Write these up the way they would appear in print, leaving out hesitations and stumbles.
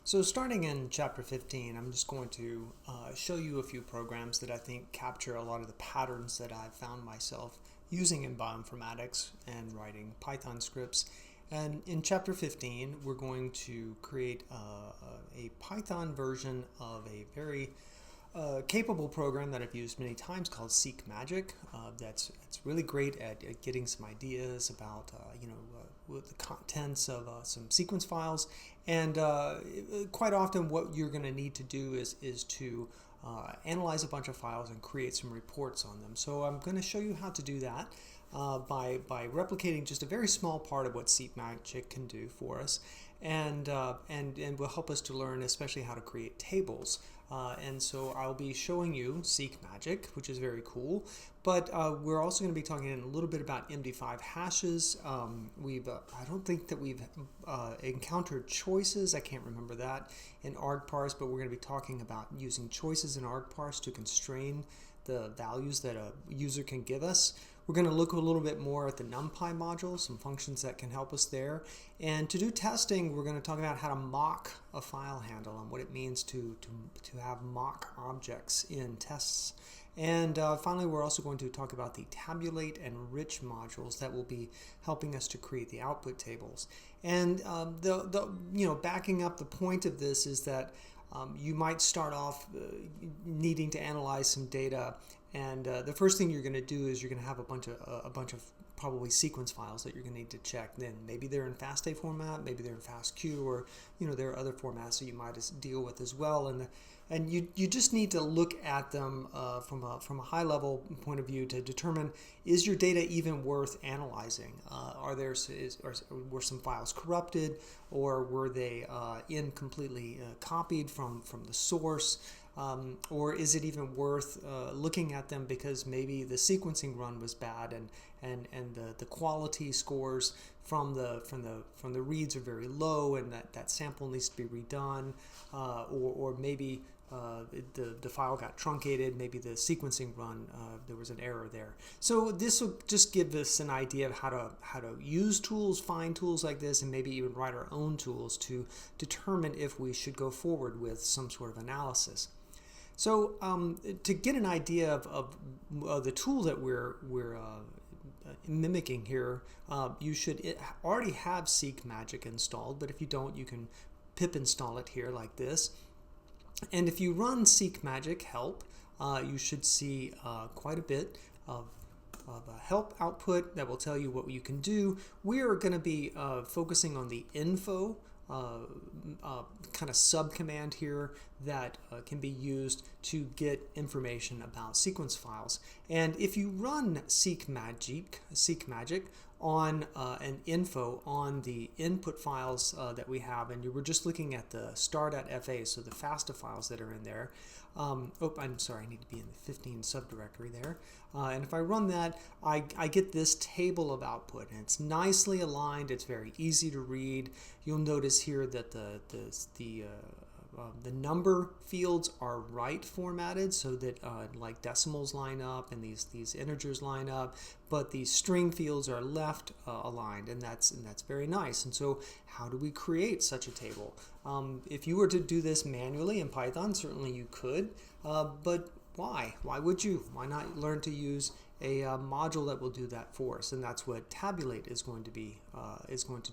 So starting in chapter 15, I'm just going to show you a few programs that I think capture a lot of the patterns that I've found myself using in bioinformatics and writing Python scripts. And in chapter 15, we're going to create a Python version of a very capable program that I've used many times called Seqmagique. It's really great at getting some ideas about the contents of some sequence files, and quite often what you're going to need to do is to analyze a bunch of files and create some reports on them. So I'm going to show you how to do that by replicating just a very small part of what Seqmagique can do for us, and will help us to learn especially how to create tables. And so I'll be showing you Seqmagique, which is very cool, but we're also going to be talking a little bit about MD5 hashes. I don't think that we've encountered choices. I can't remember that in argparse, but we're going to be talking about using choices in argparse to constrain the values that a user can give us. We're going to look a little bit more at the NumPy module, some functions that can help us there. And to do testing, we're going to talk about how to mock a file handle and what it means to have mock objects in tests. And finally, we're also going to talk about the tabulate and rich modules that will be helping us to create the output tables. And backing up, the point of this is that you might start off needing to analyze some data, and the first thing you're going to do is you're going to have a bunch of probably sequence files that you're going to need to check. Then maybe they're in FASTA format, maybe they're in FASTQ, or there are other formats that you might deal with as well. And you just need to look at them from a high level point of view to determine, is your data even worth analyzing? Were some files corrupted, or were they incompletely copied from the source? Or is it even worth looking at them because maybe the sequencing run was bad and the quality scores from the reads are very low, and that sample needs to be redone, or maybe the file got truncated, maybe the sequencing run, there was an error there. So this will just give us an idea of how to use tools, find tools like this, and maybe even write our own tools to determine if we should go forward with some sort of analysis. So to get an idea of the tool that we're mimicking here, you should already have Seqmagique installed, but if you don't, you can pip install it here like this. And if you run Seqmagique help, you should see quite a bit of a help output that will tell you what you can do. We are going to be focusing on the info kind of subcommand here that can be used to get information about sequence files. And if you run Seqmagique on an info on the input files that we have, and you were just looking at the star.fa, so the FASTA files that are in there. I'm sorry, I need to be in the 15 subdirectory there. And if I run that, I get this table of output, and it's nicely aligned. It's very easy to read. You'll notice here that the number fields are right formatted, so that like decimals line up and these integers line up, but the string fields are left aligned, and that's very nice. And so how do we create such a table? If you were to do this manually in Python, certainly you could, but why? Why would you? Why not learn to use a module that will do that for us? And that's what tabulate is going to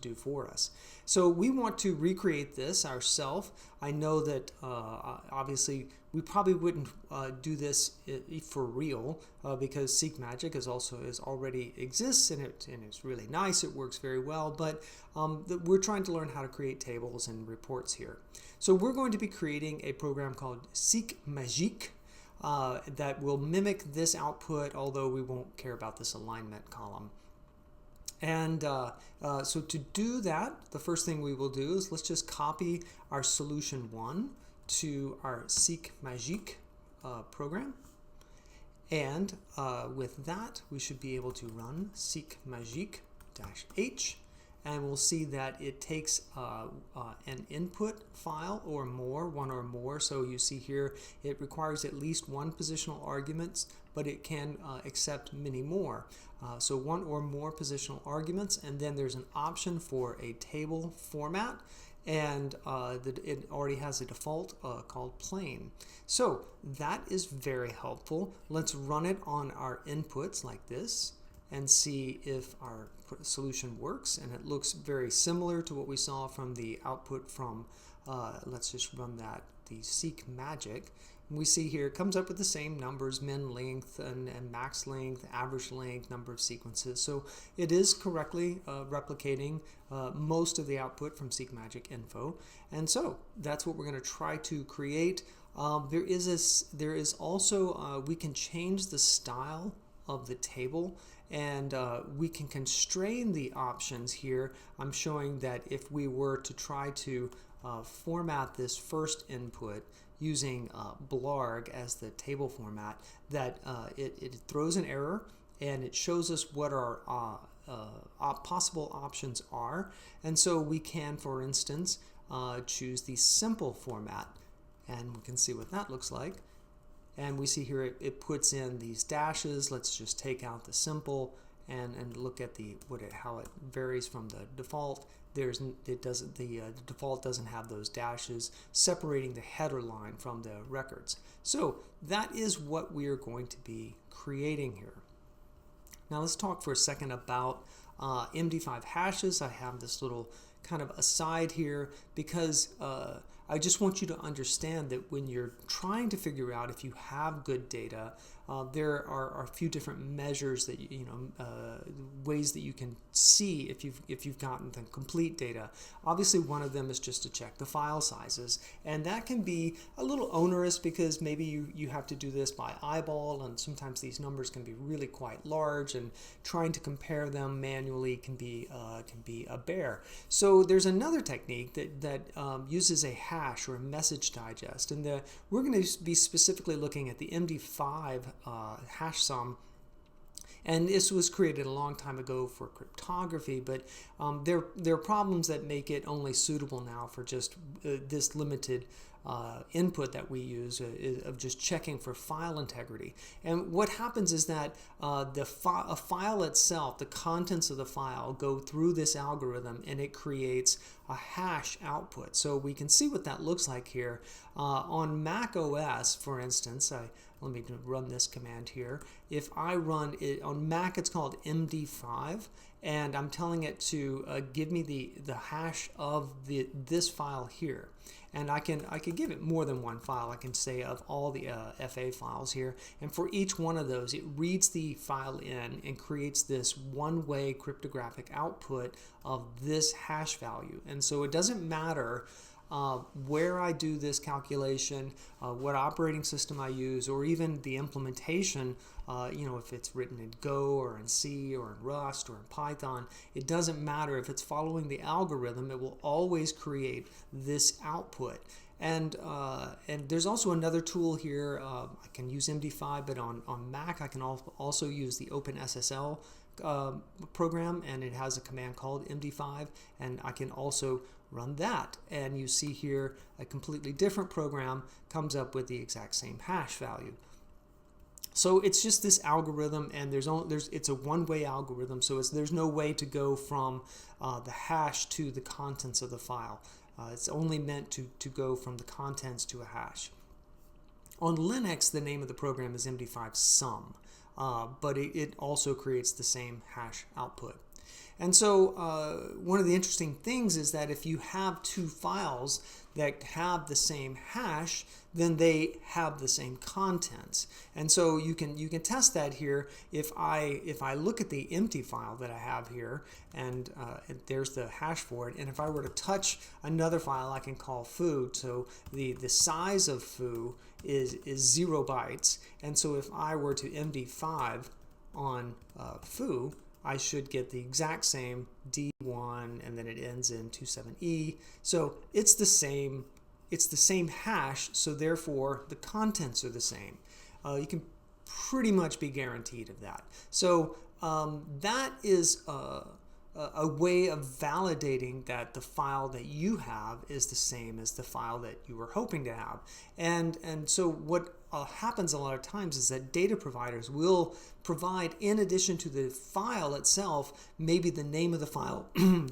do for us. So we want to recreate this ourselves. I know that obviously we probably wouldn't do this for real because Seqmagique already exists, and it's really nice. It works very well, but we're trying to learn how to create tables and reports here. So we're going to be creating a program called Seqmagique that will mimic this output, although we won't care about this alignment column. And so to do that, the first thing we will do is let's just copy our solution 1 to our Seqmagique program. And with that, we should be able to run Seqmagique-H, and we'll see that it takes an input file or more, one or more. So you see here it requires at least one positional arguments, but it can accept many more. So one or more positional arguments, and then there's an option for a table format, and it already has a default called plain. So that is very helpful. Let's run it on our inputs like this and see if our solution works, and it looks very similar to what we saw from the output from, let's just run that, the Seqmagique. We see here it comes up with the same numbers, min length and max length, average length, number of sequences. So it is correctly replicating most of the output from Seqmagick info. And so that's what we're going to try to create. There is also, we can change the style of the table, and we can constrain the options here. I'm showing that if we were to try to format this first input using blarg as the table format, that it throws an error and it shows us what our possible options are. And so we can, for instance, choose the simple format, and we can see what that looks like. And we see here it puts in these dashes. Let's just take out the simple and look at how it varies from the default. The default doesn't have those dashes separating the header line from the records. So that is what we are going to be creating here. Now let's talk for a second about MD5 hashes. I have this little kind of aside here because I just want you to understand that when you're trying to figure out if you have good data, there are a few different measures that ways that you can see if you've gotten the complete data. Obviously, one of them is just to check the file sizes, and that can be a little onerous because maybe you have to do this by eyeball, and sometimes these numbers can be really quite large, and trying to compare them manually can be a bear. So there's another technique that uses a hash or a message digest, and we're going to be specifically looking at the MD5 hash sum. And this was created a long time ago for cryptography, but there are problems that make it only suitable now for just this limited input that we use of just checking for file integrity. And what happens is that a file itself, the contents of the file, go through this algorithm and it creates a hash output. So we can see what that looks like here. On Mac OS, for instance, let me run this command here. If I run it on Mac, it's called MD5, and I'm telling it to give me the hash of this file here. And I can give it more than one file. I can say of all the FA files here, and for each one of those, it reads the file in and creates this one-way cryptographic output of this hash value. And so it doesn't matter where I do this calculation, what operating system I use, or even the implementation, if it's written in Go or in C or in Rust or in Python, it doesn't matter. If it's following the algorithm, it will always create this output. And there's also another tool here. I can use MD5, but on Mac I can also use the OpenSSL program, and it has a command called MD5, and I can also run that, and you see here a completely different program comes up with the exact same hash value. So it's just this algorithm, and it's a one-way algorithm, so there's no way to go from the hash to the contents of the file. It's only meant to go from the contents to a hash. On Linux, the name of the program is MD5 sum, but it also creates the same hash output. And so one of the interesting things is that if you have two files that have the same hash, then they have the same contents. And so you can test that here. If I look at the empty file that I have here, and there's the hash for it, and if I were to touch another file I can call foo, so the size of foo is 0 bytes, and so if I were to MD5 on foo, I should get the exact same D1, and then it ends in 27E. So it's the same hash, so therefore the contents are the same. You can pretty much be guaranteed of that. So that is a a way of validating that the file that you have is the same as the file that you were hoping to have. And so what happens a lot of times is that data providers will provide, in addition to the file itself, maybe the name of the file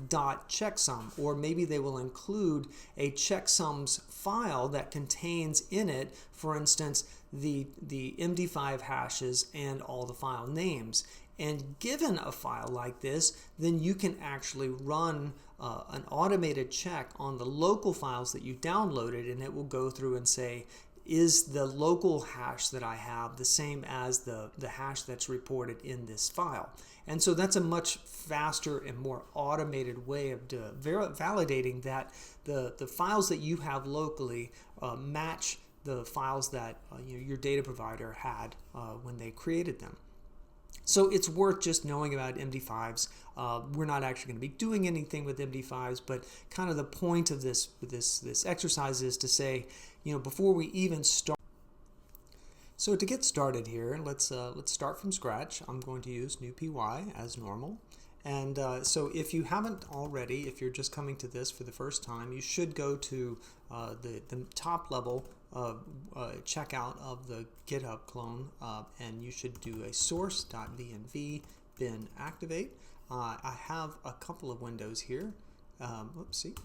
dot checksum, or maybe they will include a checksums file that contains in it, for instance, the MD5 hashes and all the file names. And given a file like this, then you can actually run an automated check on the local files that you downloaded, and it will go through and say, is the local hash that I have the same as the hash that's reported in this file? And so that's a much faster and more automated way of validating that the files that you have locally match the files that your data provider had when they created them. So it's worth just knowing about MD5s. We're not actually going to be doing anything with MD5s, but kind of the point of this exercise is to say, before we even start. So to get started here, let's start from scratch. I'm going to use new PY as normal. And so if you haven't already, if you're just coming to this for the first time, you should go to the top level checkout of the GitHub clone, and you should do a source.venv bin activate. I have a couple of windows here. Oopsie.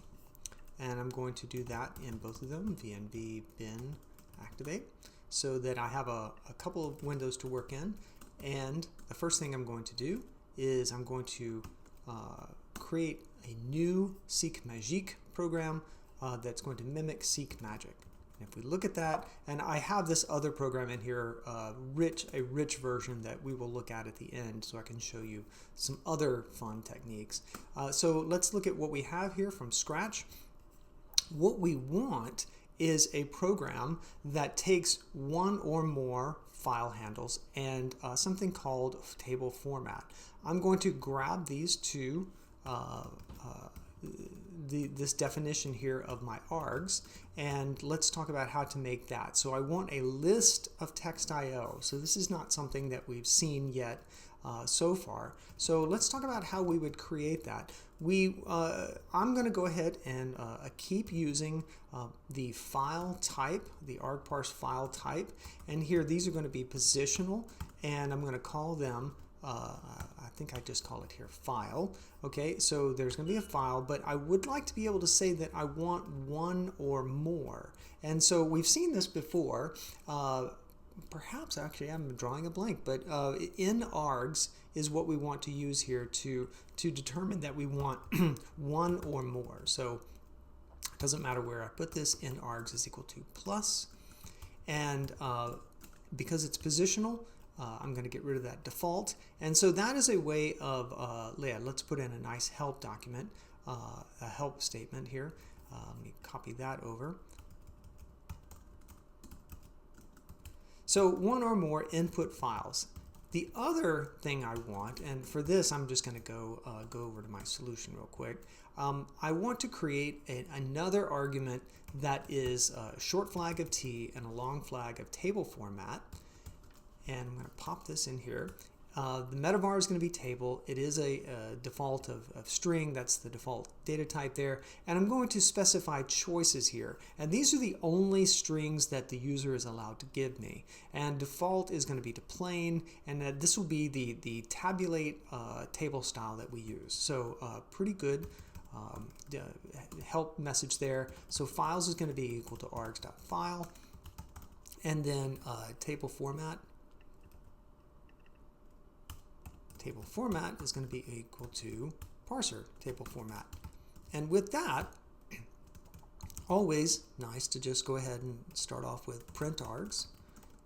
And I'm going to do that in both of them, venv bin activate, so that I have a couple of windows to work in. And the first thing I'm going to do is I'm going to create a new Seqmagique program that's going to mimic Seqmagick. And if we look at that, and I have this other program in here, a rich version that we will look at the end, so I can show you some other fun techniques. So let's look at what we have here from scratch. What we want is a program that takes one or more file handles and something called table format. I'm going to grab these two, this definition here of my args, and let's talk about how to make that. So I want a list of text IO. So this is not something that we've seen yet so far. So let's talk about how we would create that. I'm going to go ahead and keep using the file type, the argparse file type, and here these are going to be positional, and I'm going to call them, I think I just call it here file. Okay, so there's going to be a file, but I would like to be able to say that I want one or more. And so we've seen this before. Perhaps actually I'm drawing a blank, but in args is what we want to use here to determine that we want one or more. So it doesn't matter where I put this, in args is equal to plus, and because it's positional, I'm going to get rid of that default. And so that is a way of, let's put in a nice help document, a help statement here. Let me copy that over. So one or more input files. The other thing I want, and for this I'm just going to go over to my solution real quick. I want to create another argument that is a short flag of T and a long flag of table format. And I'm going to pop this in here. The metavar is going to be table. It is a default of string. That's the default data type there. And I'm going to specify choices here. And these are the only strings that the user is allowed to give me. And default is going to be to plain. And this will be the tabulate table style that we use. So pretty good help message there. So files is going to be equal to args.file. And then table format. Table format is going to be equal to parser table format. And with that, always nice to just go ahead and start off with print args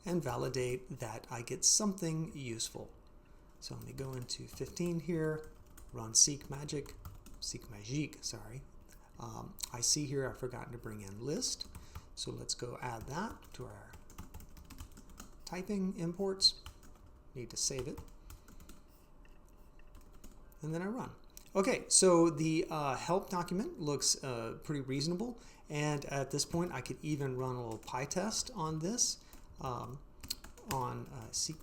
and validate that I get something useful. So let me go into 15 here, run Seqmagique, sorry. I see here I've forgotten to bring in list. So let's go add that to our typing imports. Need to save it. And then I run. Okay, so the help document looks pretty reasonable, and at this point I could even run a little PyTest on this on Seq.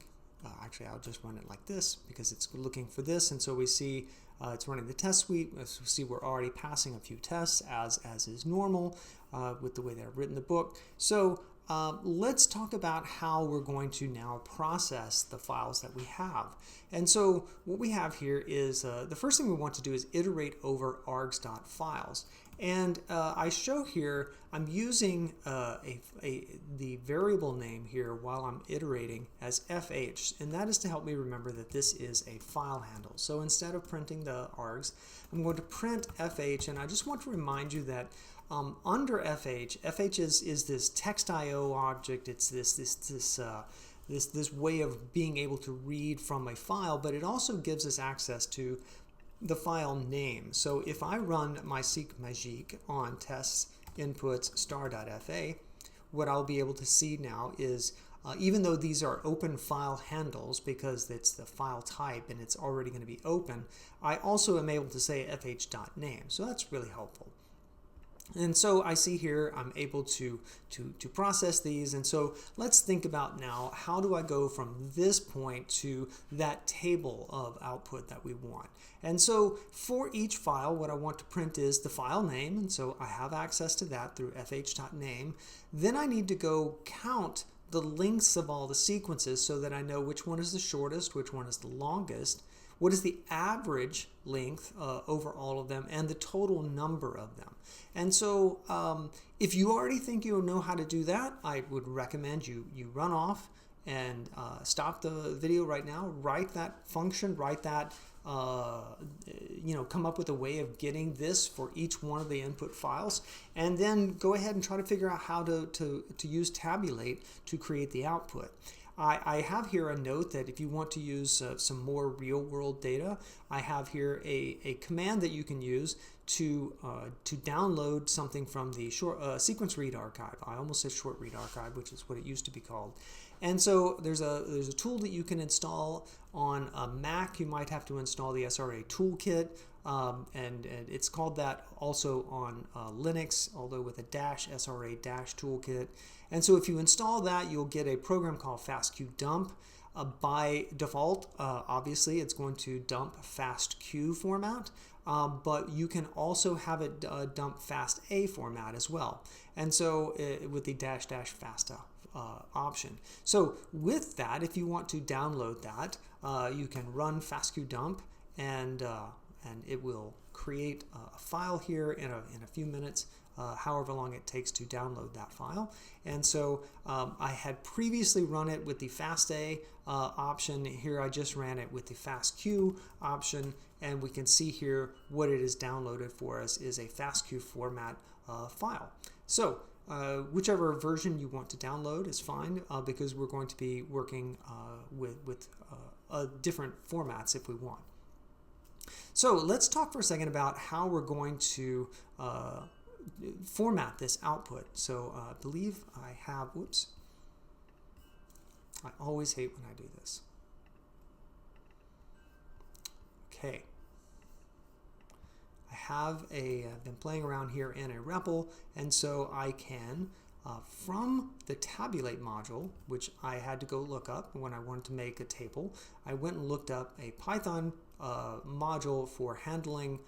Actually, I'll just run it like this because it's looking for this, and so we see It's running the test suite. As you see, we're already passing a few tests as is normal with the way that I've written the book. So let's talk about how we're going to now process the files that we have. And so what we have here is the first thing we want to do is iterate over args.files. And I show here, I'm using the variable name here while I'm iterating as FH, and that is to help me remember that this is a file handle. So instead of printing the args, I'm going to print FH, and I just want to remind you that under FH is this text IO object. It's this way of being able to read from a file, but it also gives us access to the file name. So if I run my Seqmagique on tests inputs star.fa, what I'll be able to see now is even though these are open file handles because it's the file type and it's already going to be open, I also am able to say fh.name. So that's really helpful. And so I see here I'm able to process these, and so let's think about now, how do I go from this point to that table of output that we want? And so for each file, what I want to print is the file name, and so I have access to that through fh.name. Then I need to go count the lengths of all the sequences so that I know which one is the shortest, which one is the longest, what is the average length over all of them, and the total number of them. And so if you already think you know how to do that, I would recommend you run off and stop the video right now, write that function, write that, come up with a way of getting this for each one of the input files, and then go ahead and try to figure out how to use tabulate to create the output. I have here a note that if you want to use some more real-world data, I have here a command that you can use to download something from the sequence read archive. I almost said short read archive, which is what it used to be called. And so there's a tool that you can install on a Mac. You might have to install the SRA toolkit, and it's called that also on Linux, although with a -SRA toolkit. And so if you install that, you'll get a program called FASTQ dump. By default, obviously, it's going to dump FASTQ format, but you can also have it dump FASTA format as well. And so with the --FASTA option. So with that, if you want to download that, you can run FASTQ dump, and it will create a file here in a few minutes, however long it takes to download that file. And so I had previously run it with the FASTA option. Here I just ran it with the FASTQ option, and we can see here what it is downloaded for us is a FASTQ format file. So whichever version you want to download is fine, because we're going to be working with different formats if we want. So let's talk for a second about how we're going to format this output. So I believe I have, whoops, I always hate when I do this. Okay. I have I've been playing around here in a REPL, and so I can, from the tabulate module, which I had to go look up when I wanted to make a table, I went and looked up a Python module for handling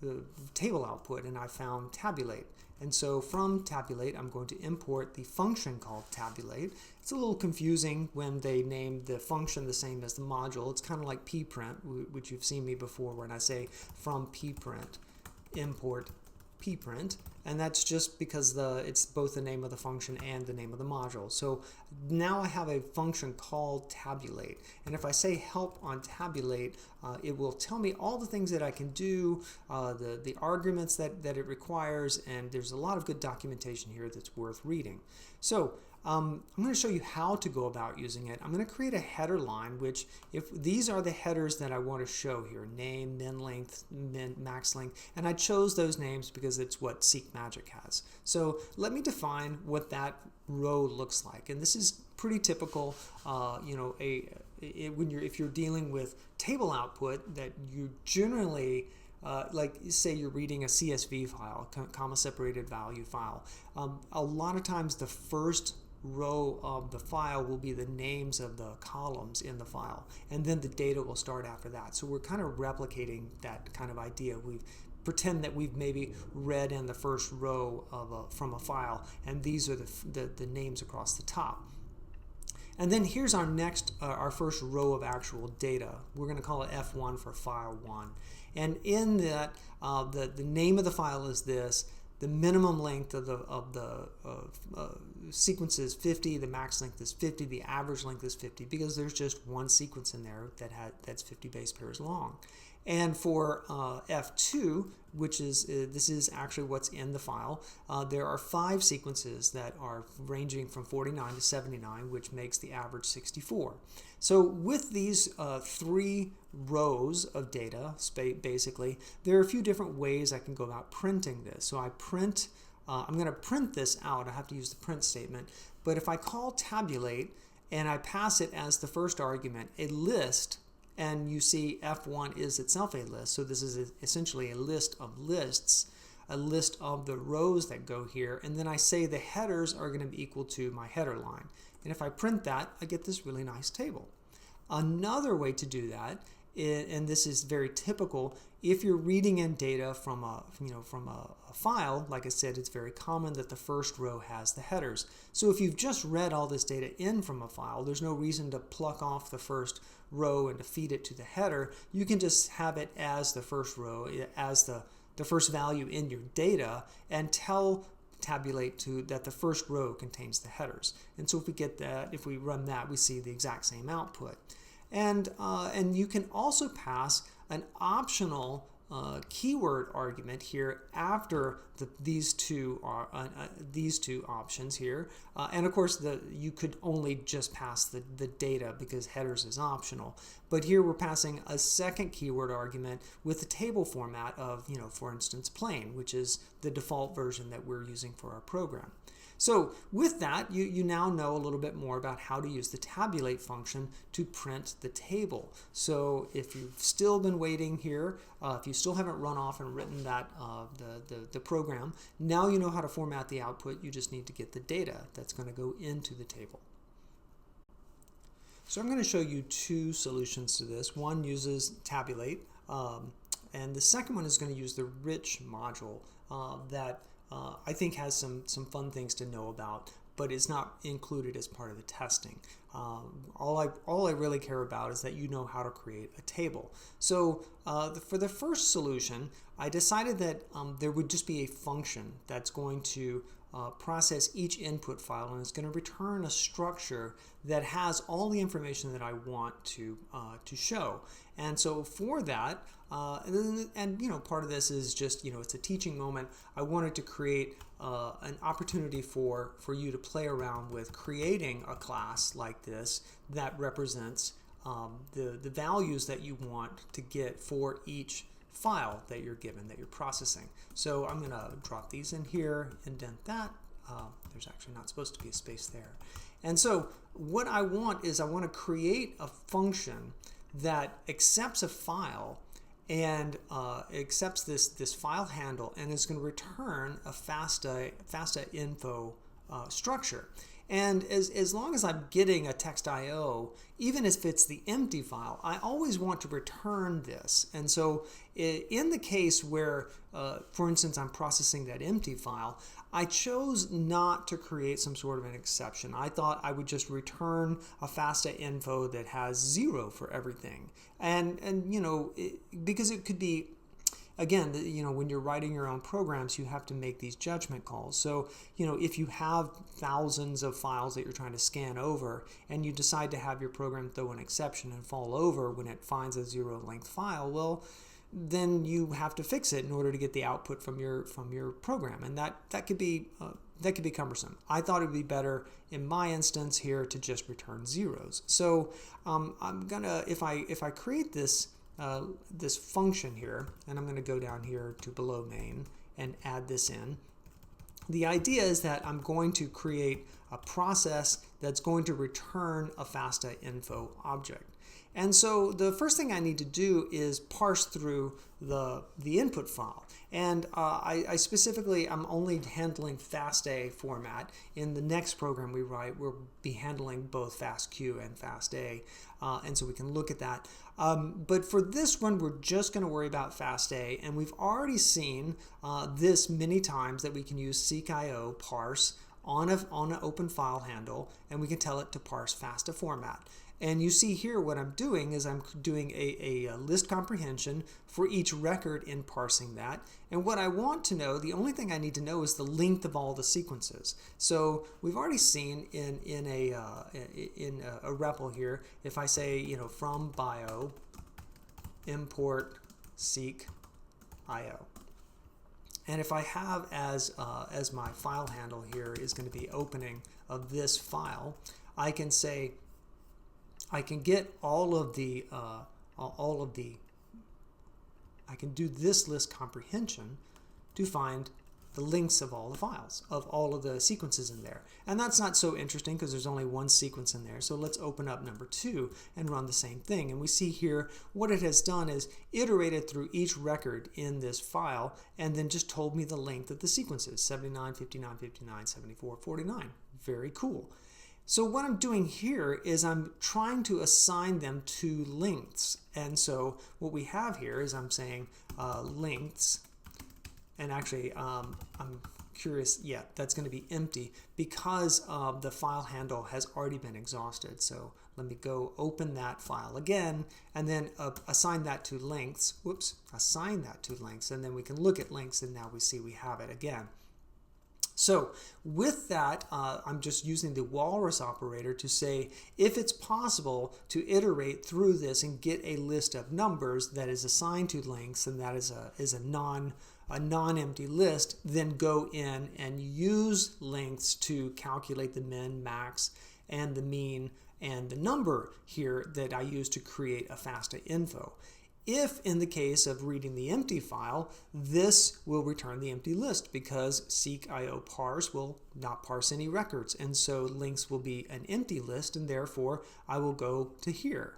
the table output, and I found tabulate. And so from tabulate, I'm going to import the function called tabulate. It's a little confusing when they name the function the same as the module. It's kind of like pprint, which you've seen me before when I say from pprint import pprint, and that's just because it's both the name of the function and the name of the module. So now I have a function called tabulate, and if I say help on tabulate, it will tell me all the things that I can do, the arguments that it requires, and there's a lot of good documentation here that's worth reading. So I'm going to show you how to go about using it. I'm going to create a header line, which if these are the headers that I want to show here, name, min length, max length, and I chose those names because it's what Seqmagick has. So let me define what that row looks like, and this is pretty typical. If you're dealing with table output, that you generally like say you're reading a CSV file, comma separated value file. A lot of times the first row of the file will be the names of the columns in the file, and then the data will start after that. So we're kind of replicating that kind of idea. We pretend that we've maybe read in the first row of from a file, and these are the names across the top. And then here's our next, our first row of actual data. We're going to call it F1 for file 1. And in that, the name of the file is this. The minimum length of the sequence is 50. The max length is 50. The average length is 50 because there's just one sequence in there that's 50 base pairs long. And for F2, which is this is actually what's in the file, there are 5 sequences that are ranging from 49 to 79, which makes the average 64. So with these 3 rows of data, basically, there are a few different ways I can go about printing this. So I print, I'm going to print this out. I have to use the print statement. But if I call tabulate and I pass it as the first argument, a list, and you see F1 is itself a list, so this is essentially a list of lists, a list of the rows that go here, and then I say the headers are going to be equal to my header line. And if I print that, I get this really nice table. Another way to do that, and this is very typical, if you're reading in data from a file, like I said, it's very common that the first row has the headers. So if you've just read all this data in from a file, there's no reason to pluck off the first row and to feed it to the header. You can just have it as the first row, as the first value in your data, and tell tabulate to that the first row contains the headers. And so if we get that, if we run that, we see the exact same output. And you can also pass an optional keyword argument here after these two options here, and of course you could only just pass the data because headers is optional. But here we're passing a second keyword argument with the table format of, for instance, plain, which is the default version that we're using for our program. So with that, you now know a little bit more about how to use the tabulate function to print the table. So if you've still been waiting here, if you still haven't run off and written that the program, now you know how to format the output. You just need to get the data that's going to go into the table. So I'm going to show you 2 solutions to this. One uses tabulate, and the second one is going to use the rich module that I think has some fun things to know about, but it's not included as part of the testing. All I really care about is that you know how to create a table. So for the first solution, I decided that there would just be a function that's going to process each input file, and it's going to return a structure that has all the information that I want to show. And so for that, and part of this is just, it's a teaching moment. I wanted to create an opportunity for you to play around with creating a class like this that represents the values that you want to get for each file that you're given, that you're processing. So I'm going to drop these in here, indent that. There's actually not supposed to be a space there. And so what I want is I want to create a function that accepts a file and accepts this file handle, and is going to return a FASTA info structure. And as long as I'm getting a text IO, even if it's the empty file, I always want to return this. And so in the case where, for instance, I'm processing that empty file, I chose not to create some sort of an exception. I thought I would just return a FASTA info that has 0 for everything. And because it could be, again, when you're writing your own programs, you have to make these judgment calls. So, if you have thousands of files that you're trying to scan over, and you decide to have your program throw an exception and fall over when it finds a 0-length file, well, then you have to fix it in order to get the output from your program, and that could be cumbersome. I thought it would be better in my instance here to just return zeros. So I'm gonna, if I create this this function here, and I'm going to go down here to below main and add this in. The idea is that I'm going to create a process that's going to return a FASTA info object. And so the first thing I need to do is parse through the input file. And I specifically, I'm only handling FASTA format. In the next program we write, we'll be handling both FASTQ and FASTA, and so we can look at that. But for this one, we're just going to worry about FASTA, and we've already seen this many times that we can use seq.io parse on an open file handle, and we can tell it to parse FASTA format. And you see here what I'm doing is I'm doing a list comprehension for each record in parsing that. And what I want to know, the only thing I need to know is the length of all the sequences. So we've already seen in a REPL here, if I say, you know, from bio import seq.io. And if I have as my file handle here is going to be opening of this file, I can say, I can get I can do this list comprehension to find the lengths of all the files, of all of the sequences in there. And that's not so interesting because there's only one sequence in there. So let's open up number 2 and run the same thing. And we see here what it has done is iterated through each record in this file and then just told me the length of the sequences, 79, 59, 59, 74, 49. Very cool. So what I'm doing here is I'm trying to assign them to lengths. And so what we have here is I'm saying lengths, and actually I'm curious, yeah, that's going to be empty because the file handle has already been exhausted. So let me go open that file again and then assign that to lengths. Whoops, assign that to lengths, and then we can look at lengths, and now we see we have it again. So with that, I'm just using the walrus operator to say if it's possible to iterate through this and get a list of numbers that is assigned to lengths, and that is a non-empty list, then go in and use lengths to calculate the min, max, and the mean, and the number here that I use to create a FASTA info. If in the case of reading the empty file, this will return the empty list because seq.io parse will not parse any records, and so links will be an empty list, and therefore I will go to here.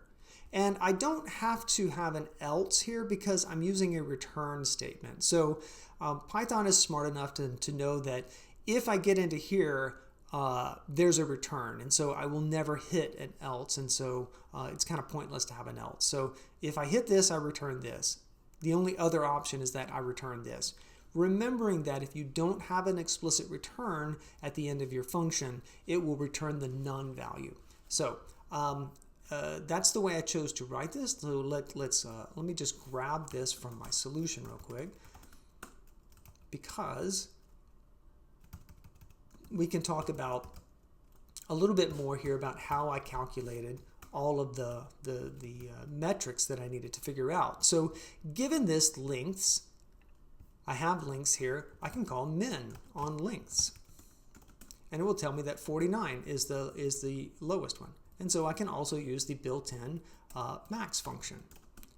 And I don't have to have an else here because I'm using a return statement. So Python is smart enough to know that if I get into here, there's a return, and so I will never hit an else, and so it's kind of pointless to have an else. So if I hit this, I return this. The only other option is that I return this. Remembering that if you don't have an explicit return at the end of your function, it will return the none value. So that's the way I chose to write this. So let me just grab this from my solution real quick, because we can talk about a little bit more here about how I calculated all of the metrics that I needed to figure out. So given this lengths, I have lengths here, I can call min on lengths. And it will tell me that 49 is the lowest one. And so I can also use the built-in max function.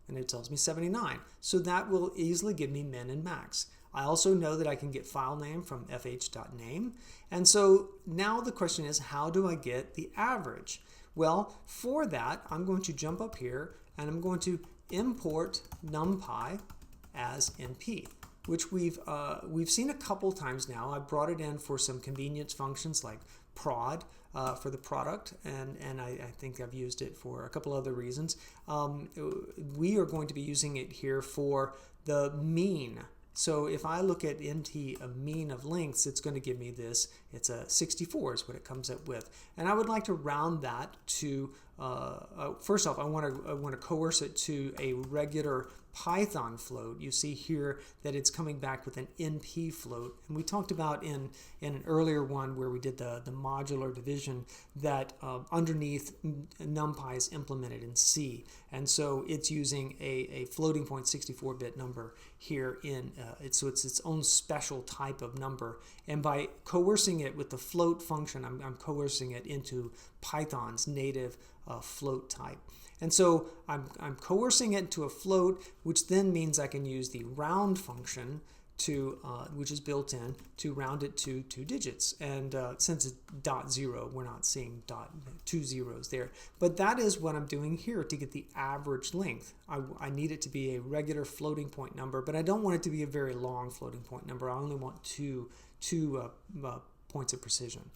And it tells me 79. So that will easily give me min and max. I also know that I can get file name from fh.name. And so now the question is, how do I get the average? Well, for that, I'm going to jump up here and I'm going to import numpy as np, which we've seen a couple times now. I brought it in for some convenience functions like prod for the product, and I think I've used it for a couple other reasons. We are going to be using it here for the mean. So if I look at nt a mean of lengths, it's going to give me this. It's a 64 is what it comes up with. And I would like to round that to, first off, I want to coerce it to a regular Python float. You see here that it's coming back with an NP float. And we talked about in an earlier one where we did the modular division that underneath NumPy is implemented in C. And so it's using a floating point 64-bit number here in so it's its own special type of number. And by coercing it with the float function, I'm coercing it into Python's native float type. And so I'm coercing it into a float, which then means I can use the round function which is built in, to round it to 2 digits. And since it's .0, we're not seeing two zeros there. But that is what I'm doing here to get the average length. I need it to be a regular floating point number, but I don't want it to be a very long floating point number. I only want two points of precision.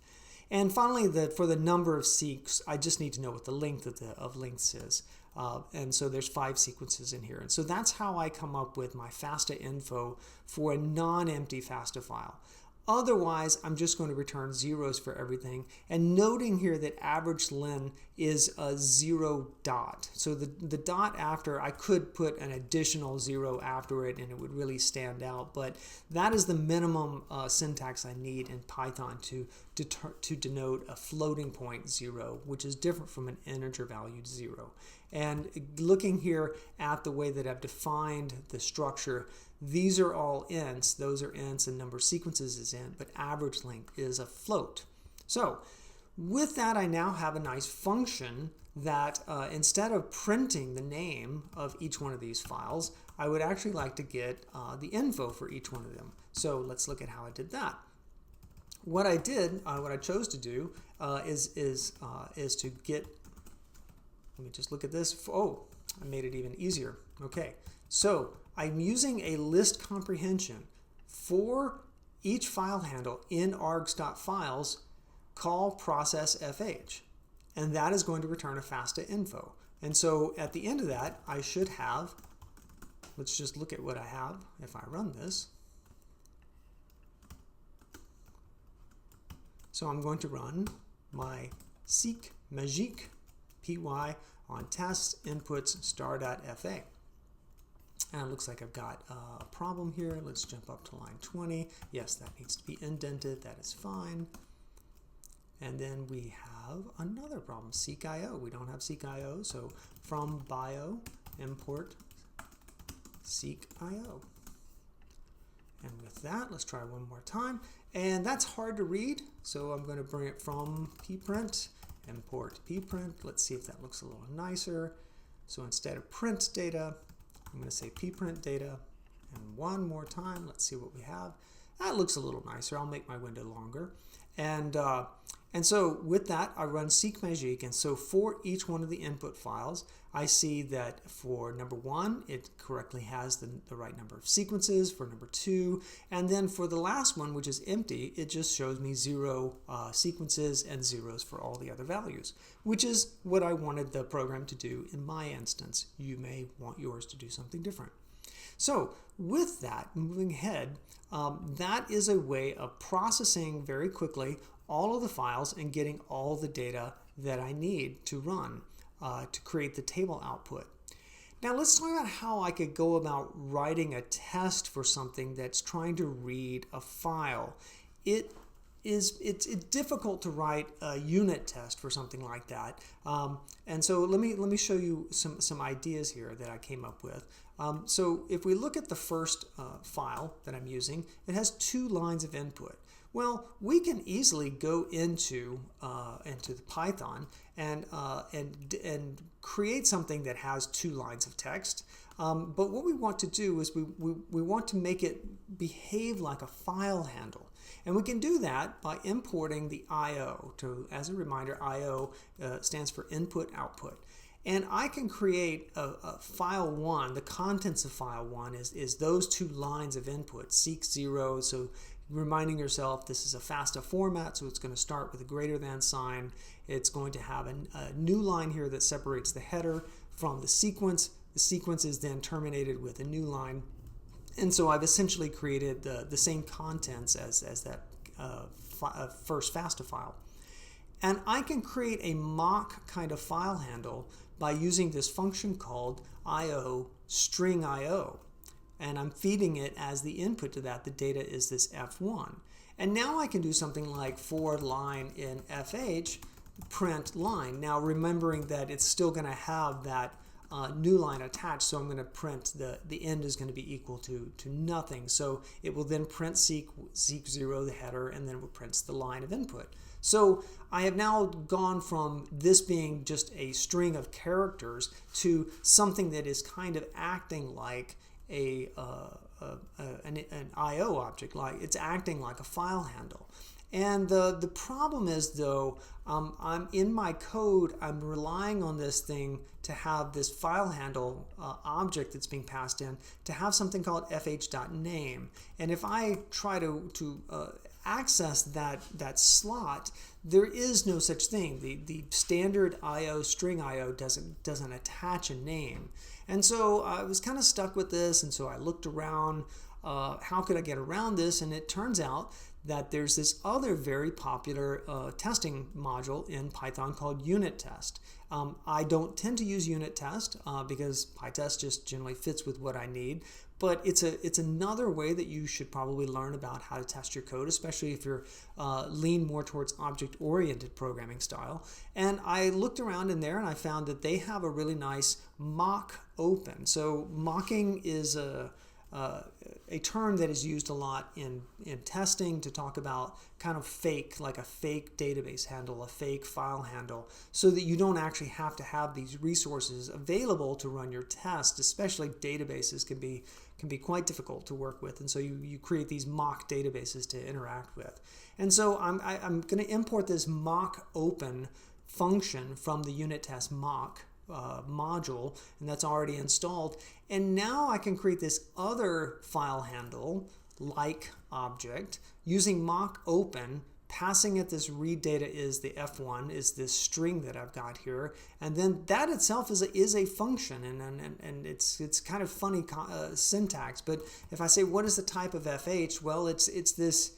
And finally, for the number of seqs, I just need to know what the length of lengths is. And so there's 5 sequences in here. And so that's how I come up with my FASTA info for a non-empty FASTA file. Otherwise, I'm just going to return zeros for everything. And noting here that average len is a 0 dot. So the dot after, I could put an additional 0 after it and it would really stand out. But that is the minimum syntax I need in Python to denote a floating point 0, which is different from an integer valued 0. And looking here at the way that I've defined the structure, these are all ints, those are ints, and number of sequences is int, but average length is a float. So with that, I now have a nice function that instead of printing the name of each one of these files, I would actually like to get the info for each one of them. So let's look at how I did that. What I did, what I chose to do is to get, let me just look at this. Oh, I made it even easier. Okay, so I'm using a list comprehension for each file handle in args.files, call process fh, and that is going to return a FASTA info. And so at the end of that, I should have, let's just look at what I have if I run this. So I'm going to run my Seqmagique py on test inputs star.fa. And it looks like I've got a problem here. Let's jump up to line 20. Yes, that needs to be indented. That is fine. And then we have another problem, seq.io. We don't have seq.io, so from bio import seq.io. And with that, let's try one more time. And that's hard to read, so I'm going to bring it from pprint, import pprint. Let's see if that looks a little nicer. So instead of print data, I'm going to say pprint data. And one more time, let's see what we have. That looks a little nicer. I'll make my window longer. And so with that, I run Seqmagique. And so for each one of the input files, I see that for number 1, it correctly has the right number of sequences, for number 2, and then for the last one, which is empty, it just shows me 0 sequences and zeros for all the other values, which is what I wanted the program to do in my instance. You may want yours to do something different. So with that, moving ahead, that is a way of processing very quickly all of the files and getting all the data that I need to run to create the table output. Now let's talk about how I could go about writing a test for something that's trying to read a file. It's difficult to write a unit test for something like that. And so let me show you some ideas here that I came up with. So if we look at the first file that I'm using, it has 2 lines of input. Well, we can easily go into the Python and create something that has 2 lines of text. But what we want to do is we want to make it behave like a file handle. And we can do that by importing the I/O. As a reminder, I/O stands for input output. And I can create a file 1, the contents of file 1 is those 2 lines of input, seq 0, so reminding yourself this is a FASTA format, so it's going to start with a greater than sign. It's going to have a new line here that separates the header from the sequence. The sequence is then terminated with a new line. And so I've essentially created the same contents as that first FASTA file. And I can create a mock kind of file handle by using this function called IO string IO. And I'm feeding it as the input to that. The data is this F1. And now I can do something like for line in FH, print line. Now remembering that it's still going to have that new line attached, so I'm going to print the end is going to be equal to nothing. So it will then print seq 0, the header, and then it will print the line of input. So I have now gone from this being just a string of characters to something that is kind of acting like a an I/O object, like it's acting like a file handle. And the problem is, though, I'm in my code, I'm relying on this thing to have this file handle object that's being passed in to have something called fh.name. And if I try to access that slot, there is no such thing. The standard I/O string I/O doesn't attach a name. And so I was kind of stuck with this, and so I looked around, how could I get around this? And it turns out that there's this other very popular testing module in Python called unit test. I don't tend to use unit test because PyTest just generally fits with what I need, but it's another way that you should probably learn about how to test your code, especially if you're lean more towards object-oriented programming style. And I looked around in there and I found that they have a really nice mock open. So mocking is a term that is used a lot in testing to talk about kind of like a fake database handle, a fake file handle, so that you don't actually have to have these resources available to run your test. Especially databases can be quite difficult to work with, and so you create these mock databases to interact with. And so I'm going to import this mock open function from the unit test mock module, and that's already installed. And now I can create this other file handle like object using mock open, passing it this read data is the f1, is this string that I've got here, and then that itself is a function, and it's kind of funny syntax. But if I say what is the type of fh, well, it's this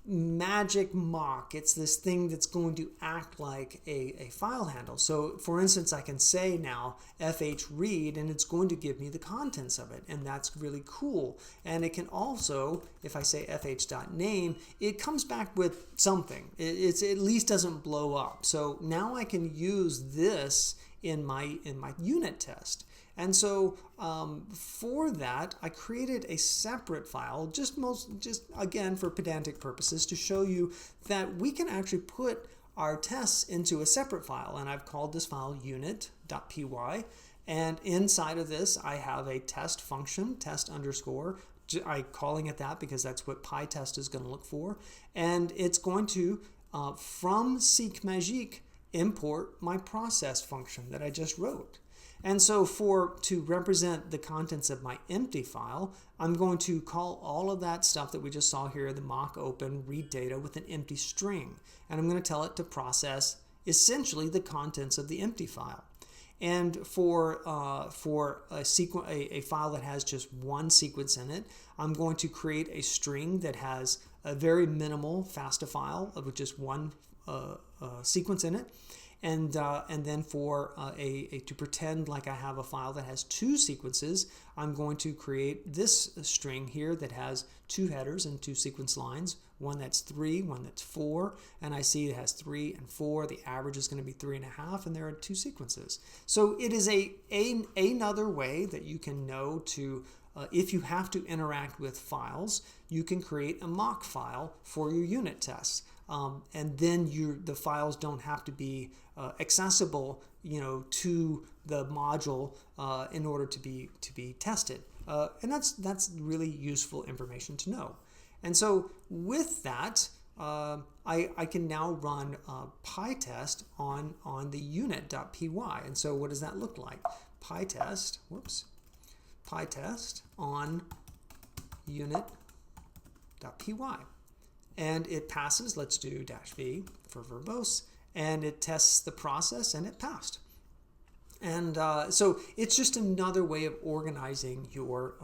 magic mock. It's this thing that's going to act like a file handle. So for instance, I can say now fh read, and it's going to give me the contents of it, and that's really cool. And it can also, if I say fh.name, it comes back with something. It at least doesn't blow up. So now I can use this in my unit test. And so for that, I created a separate file, just again for pedantic purposes, to show you that we can actually put our tests into a separate file. And I've called this file unit.py. And inside of this, I have a test function, test underscore. I'm calling it that because that's what PyTest is going to look for. And it's going to, from Seqmagique, import my process function that I just wrote. And so to represent the contents of my empty file, I'm going to call all of that stuff that we just saw here, the mock open read data, with an empty string. And I'm going to tell it to process essentially the contents of the empty file. And for a file that has just one sequence in it, I'm going to create a string that has a very minimal FASTA file with just one sequence in it. And then for to pretend like I have a file that has two sequences, I'm going to create this string here that has two headers and two sequence lines, one that's 3, one that's 4, and I see it has 3 and 4. The average is going to be 3.5, and there are two sequences. So it is another way that you can know to, if you have to interact with files, you can create a mock file for your unit tests. And then the files don't have to be accessible, to the module in order to be tested. And that's really useful information to know. And so with that, I can now run PyTest on the unit.py. And so what does that look like? PyTest on unit.py. And it passes. Let's do -v for verbose, and it tests the process, and it passed. And so it's just another way of organizing your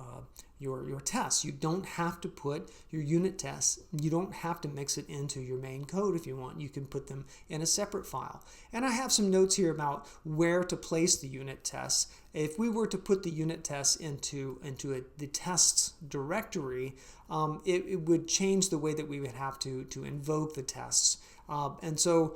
tests. You don't have to put your unit tests, you don't have to mix it into your main code if you want. You can put them in a separate file. And I have some notes here about where to place the unit tests. If we were to put the unit tests into the tests directory, it would change the way that we would have to invoke the tests. And so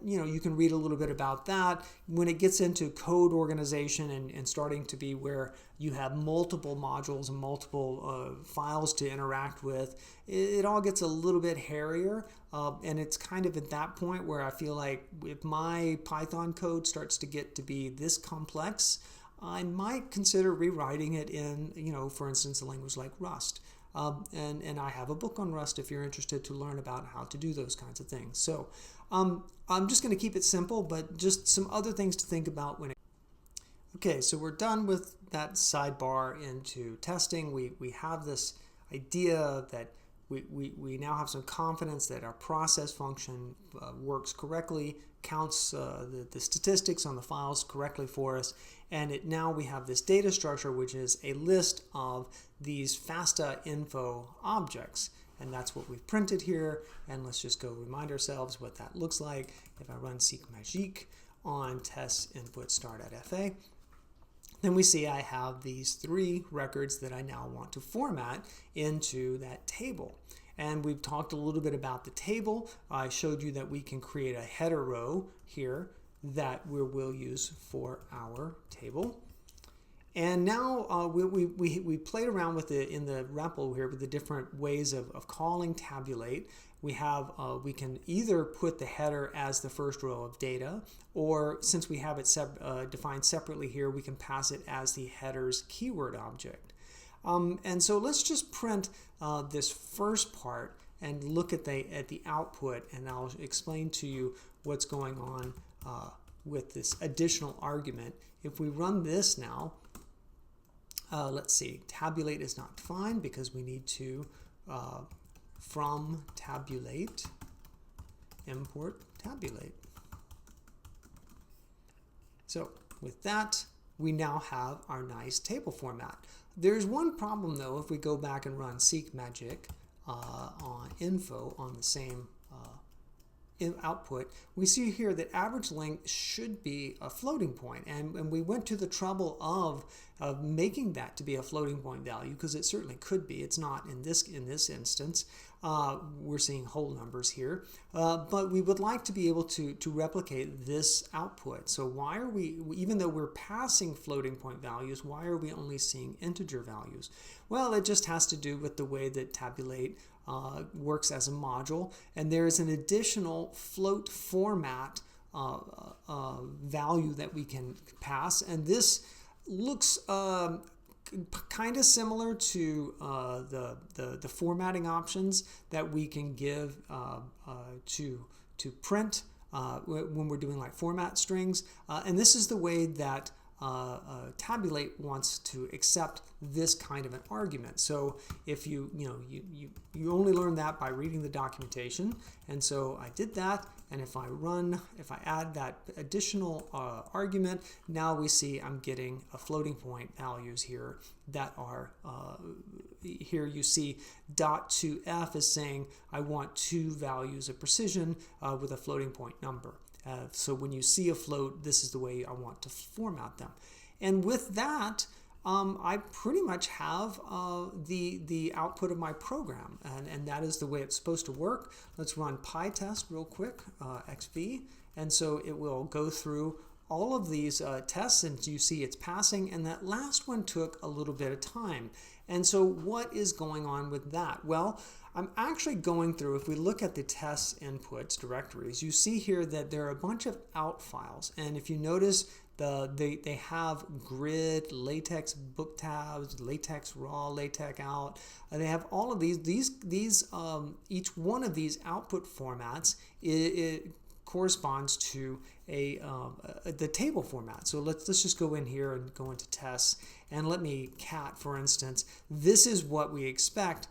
you can read a little bit about that. When it gets into code organization and starting to be where you have multiple modules and multiple files to interact with, it all gets a little bit hairier. And it's kind of at that point where I feel like if my Python code starts to get to be this complex, I might consider rewriting it in, for instance, a language like Rust. And I have a book on Rust if you're interested to learn about how to do those kinds of things. So I'm just going to keep it simple, but just some other things to think about when it... Okay, so we're done with that sidebar into testing. We have this idea that we now have some confidence that our process function works correctly, counts the statistics on the files correctly for us, and now we have this data structure, which is a list of these FASTA info objects. And that's what we've printed here. And let's just go remind ourselves what that looks like. If I run Seqmagique on test input start@fa, then we see I have these 3 records that I now want to format into that table. And we've talked a little bit about the table. I showed you that we can create a header row here that we'll use for our table. And now we played around with it in the REPL here with the different ways of calling tabulate. We can either put the header as the first row of data, or since we have it defined separately here, we can pass it as the header's keyword object. And so let's just print this first part and look at the output, and I'll explain to you what's going on with this additional argument. If we run this now, let's see, tabulate is not defined because we need to from tabulate import tabulate. So with that, we now have our nice table format. There's one problem though. If we go back and run Seqmagique on info on the same output, we see here that average length should be a floating point, and we went to the trouble of making that to be a floating point value because it certainly could be. It's not in this instance. We're seeing whole numbers here, but we would like to be able to replicate this output. So why are we, even though we're passing floating point values, why are we only seeing integer values? Well, it just has to do with the way that tabulate works as a module, and there is an additional float format value that we can pass, and this looks kind of similar to the formatting options that we can give to print when we're doing like format strings, and this is the way that tabulate wants to accept this kind of an argument. So if you only learn that by reading the documentation, and so I did that, and if I add that additional argument, now we see I'm getting a floating point values here that are here you see .2f is saying I want 2 values of precision with a floating point number. So when you see a float, this is the way I want to format them. And with that, I pretty much have the output of my program, and that is the way it's supposed to work. Let's run PyTest real quick, XV, and so it will go through all of these tests, and you see it's passing, and that last one took a little bit of time. And so what is going on with that? Well, I'm actually going through, if we look at the test inputs directories, you see here that there are a bunch of out files, and if you notice, they have grid, latex book tabs, latex raw, latex out. They have all of these. Each one of these output formats it corresponds to the table format. So let's just go in here and go into tests, and let me cat, for instance. This is what we expect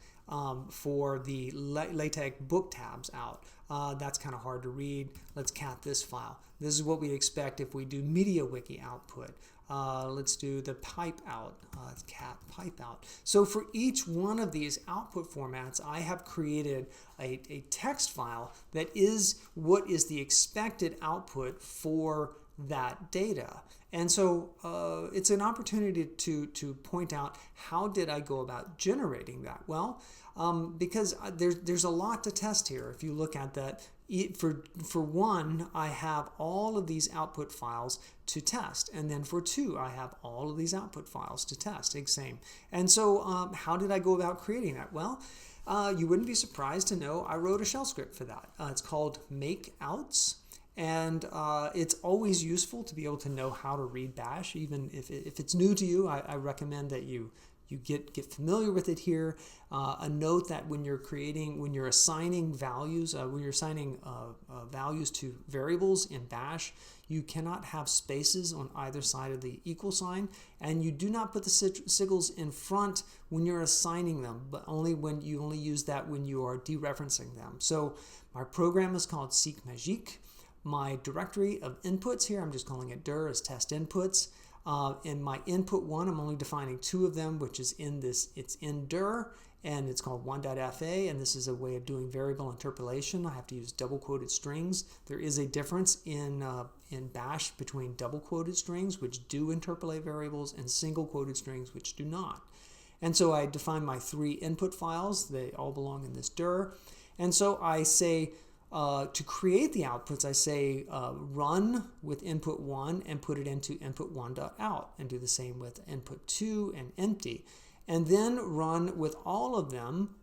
for the latex book tabs out. That's kind of hard to read. Let's cat this file. This is what we expect if we do MediaWiki output. Let's do the pipe out. Let's cat pipe out. So for each one of these output formats, I have created a text file that is what is the expected output for that data. And so it's an opportunity to point out how did I go about generating that? Well, because there's a lot to test here. If you look at that, for one, I have all of these output files to test, and then for 2, I have all of these output files to test. Same. And so how did I go about creating that? Well, you wouldn't be surprised to know I wrote a shell script for that. It's called makeouts. And it's always useful to be able to know how to read bash. Even if it's new to you, I recommend that you get familiar with it here. A note that when you're assigning values, values to variables in bash, you cannot have spaces on either side of the equal sign, and you do not put the sigils in front when you're assigning them, but only use that when you are dereferencing them. So my program is called Seqmagique. My directory of inputs here, I'm just calling it dir, is test inputs. In my input one, I'm only defining two of them, which is it's in dir, and it's called 1.fa, and this is a way of doing variable interpolation. I have to use double quoted strings. There is a difference in bash between double quoted strings, which do interpolate variables, and single quoted strings, which do not. And so I define my three input files. They all belong in this dir. And so I say, to create the outputs, I say run with input 1 and put it into input1.out, and do the same with input 2 and empty. And then run with all of them,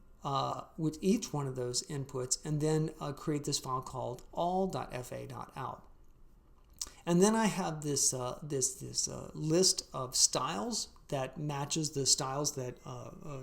with each one of those inputs, and then create this file called all.fa.out. And then I have this list of styles that matches the styles that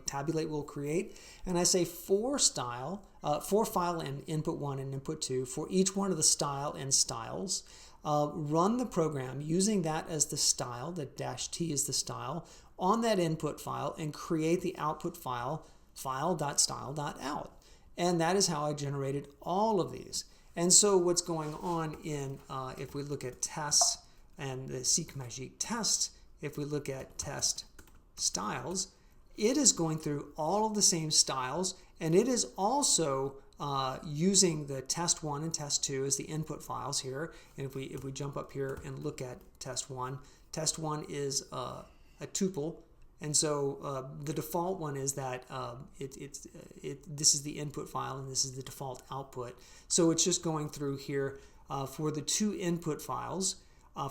Tabulate will create. And I say for file in input 1 and input 2 for each one of the style and styles. Run the program using that as the style, that -t is the style, on that input file, and create the output file, file.style.out. And that is how I generated all of these. And so what's going on in, if we look at tests and the Seqmagique tests, if we look at test styles, it is going through all of the same styles, and it is also using the test1 and test2 as the input files here. And if we jump up here and look at test1 is a tuple, and so the default one is that this is the input file and this is the default output. So it's just going through here for the two input files.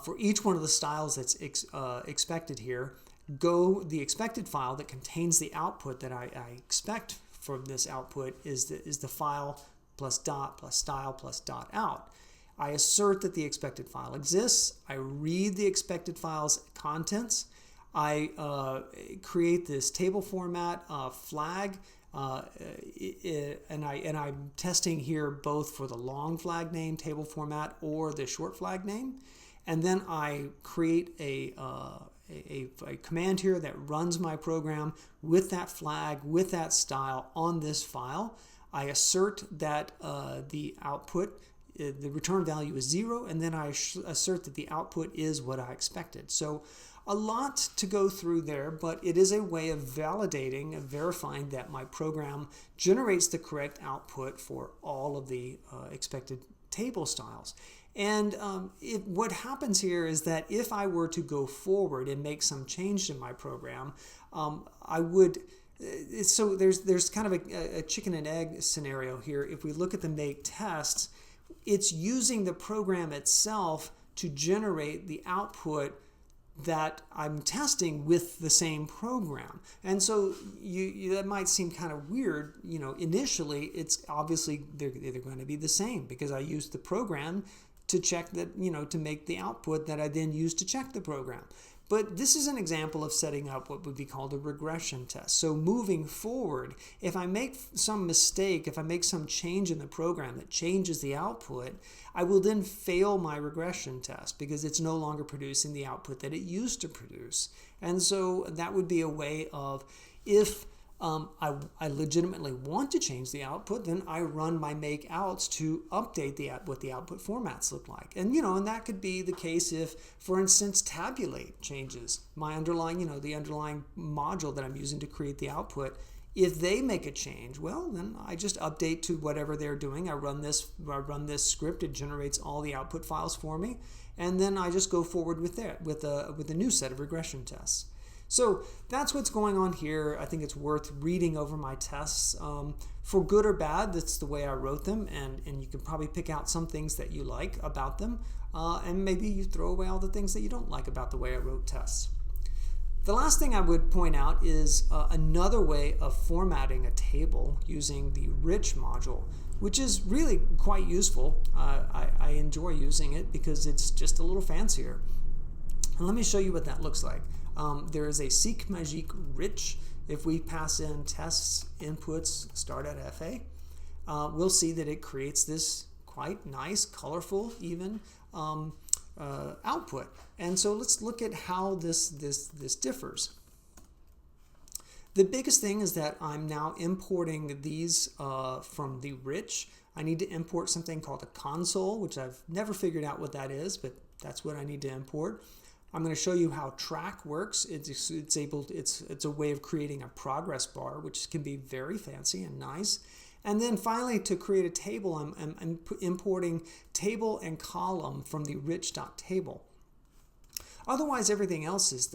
For each one of the styles that's expected here, the expected file that contains the output that I expect from this output is the file plus dot plus style plus dot out. I assert that the expected file exists. I read the expected file's contents. I create this table format flag, and I'm testing here both for the long flag name table format or the short flag name. And then I create a command here that runs my program with that flag, with that style on this file. I assert that the output, the return value is 0, and then I assert that the output is what I expected. So a lot to go through there, but it is a way of validating and verifying that my program generates the correct output for all of the expected table styles. And what happens here is that if I were to go forward and make some change in my program, I would. So there's kind of a chicken and egg scenario here. If we look at the make tests, it's using the program itself to generate the output that I'm testing with the same program. And so that might seem kind of weird. Initially, it's obviously they're going to be the same because I used the program to check that, to make the output that I then use to check the program. But this is an example of setting up what would be called a regression test. So moving forward, if I make some mistake, if I make some change in the program that changes the output, I will then fail my regression test because it's no longer producing the output that it used to produce. And so that would be a way of, if I legitimately want to change the output, then I run my make outs to update what the output formats look like. And and that could be the case if, for instance, Tabulate changes my underlying, the underlying module that I'm using to create the output. If they make a change, well, then I just update to whatever they're doing. I run this script. It generates all the output files for me, and then I just go forward with that with a new set of regression tests. So that's what's going on here. I think it's worth reading over my tests. For good or bad, that's the way I wrote them, and you can probably pick out some things that you like about them, and maybe you throw away all the things that you don't like about the way I wrote tests. The last thing I would point out is another way of formatting a table using the rich module, which is really quite useful. I enjoy using it because it's just a little fancier. And let me show you what that looks like. There is a Seqmagique rich. If we pass in tests inputs start at FA, we'll see that it creates this quite nice, colorful, even output. And so let's look at how this differs. The biggest thing is that I'm now importing these from the rich. I need to import something called a console, which I've never figured out what that is, but that's what I need to import. I'm going to show you how track works. It's a way of creating a progress bar, which can be very fancy and nice. And then finally, to create a table, I'm importing table and column from the rich.table. Otherwise, everything else is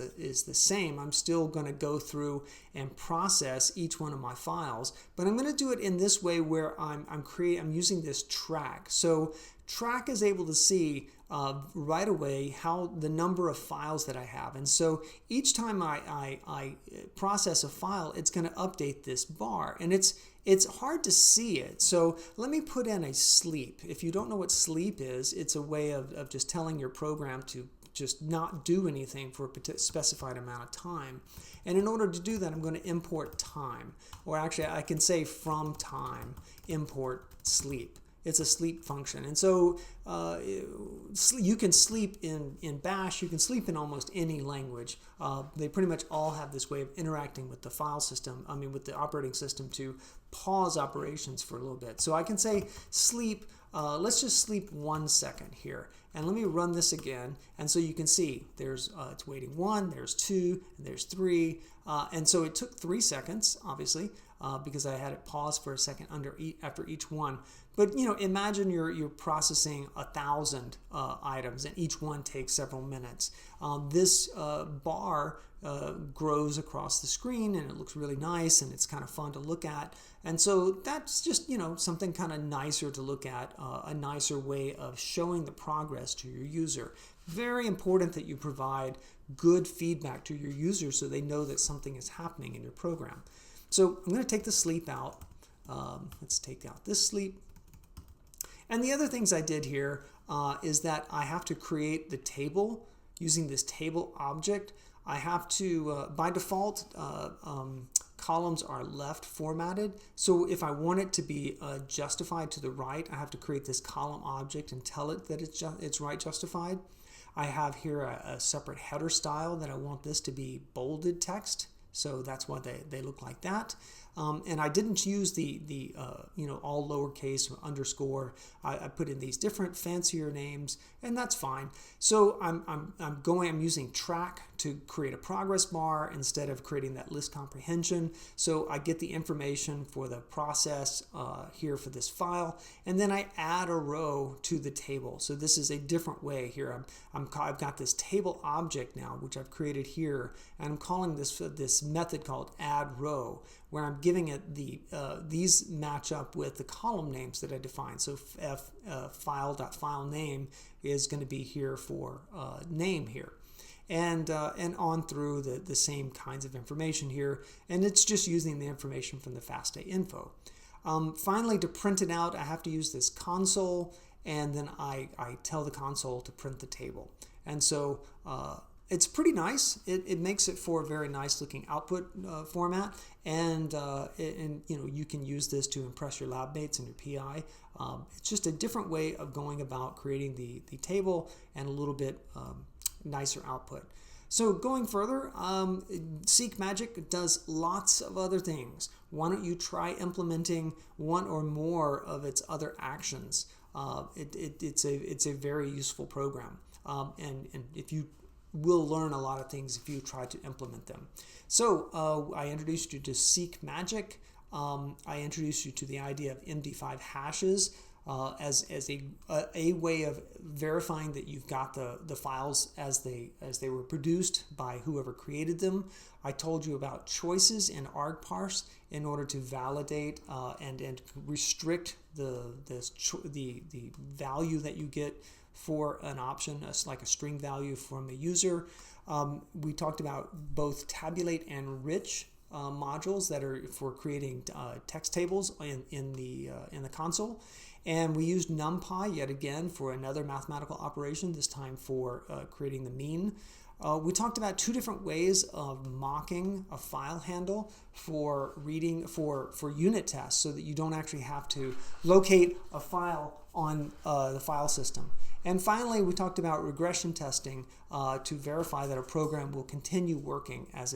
the same. I'm still going to go through and process each one of my files, but I'm going to do it in this way where I'm using this track. So track is able to see right away how the number of files that I have, and so each time I process a file, it's going to update this bar, and it's hard to see it. So let me put in a sleep. If you don't know what sleep is, it's a way of just telling your program to just not do anything for a specified amount of time. And in order to do that, I'm going to import time. Or actually, I can say from time, import sleep. It's a sleep function. And so you can sleep in Bash, you can sleep in almost any language. They pretty much all have this way of interacting with the file system, with the operating system to pause operations for a little bit. So I can say sleep, let's just sleep 1 second here. And let me run this again. And so you can see there's it's waiting 1, there's 2, and there's 3. And so it took 3 seconds, obviously, because I had it pause for a second after each one. But imagine you're processing 1,000 items, and each one takes several minutes. This bar grows across the screen, and it looks really nice, and it's kind of fun to look at. And so that's just something kind of nicer to look at, a nicer way of showing the progress to your user. Very important that you provide good feedback to your user so they know that something is happening in your program. So I'm going to take the sleep out. Let's take out this sleep. And the other things I did here is that I have to create the table using this table object. I have to, by default, columns are left formatted. So if I want it to be justified to the right, I have to create this column object and tell it that it's right justified. I have here a separate header style that I want this to be bolded text. So that's why they look like that. And I didn't use the all lowercase or underscore. I put in these different fancier names, and that's fine. So I'm using track to create a progress bar instead of creating that list comprehension. So I get the information for the process here for this file, and then I add a row to the table. So this is a different way here. I've got this table object now, which I've created here, and I'm calling this method called add row, where I'm giving it these match up with the column names that I defined. So file.file name is going to be here for name here. And on through the same kinds of information here, and it's just using the information from the FASTA info. Finally, to print it out, I have to use this console, and then I tell the console to print the table. And so it's pretty nice. It makes it for a very nice looking output format, and you can use this to impress your lab mates and your PI. It's just a different way of going about creating the table and a little bit nicer output. So going further, Seqmagick does lots of other things. Why don't you try implementing one or more of its other actions? It's a very useful program, and if you will learn a lot of things if you try to implement them. So I introduced you to Seqmagick. I introduced you to the idea of MD5 hashes as a way of verifying that you've got the files as they were produced by whoever created them. I told you about choices in argparse in order to validate and restrict the value that you get for an option, like a string value from a user. We talked about both tabulate and enrich modules that are for creating text tables in the console. And we used NumPy yet again for another mathematical operation, this time for creating the mean. We talked about two different ways of mocking a file handle for reading for unit tests, so that you don't actually have to locate a file on the file system. And finally, we talked about regression testing to verify that a program will continue working as it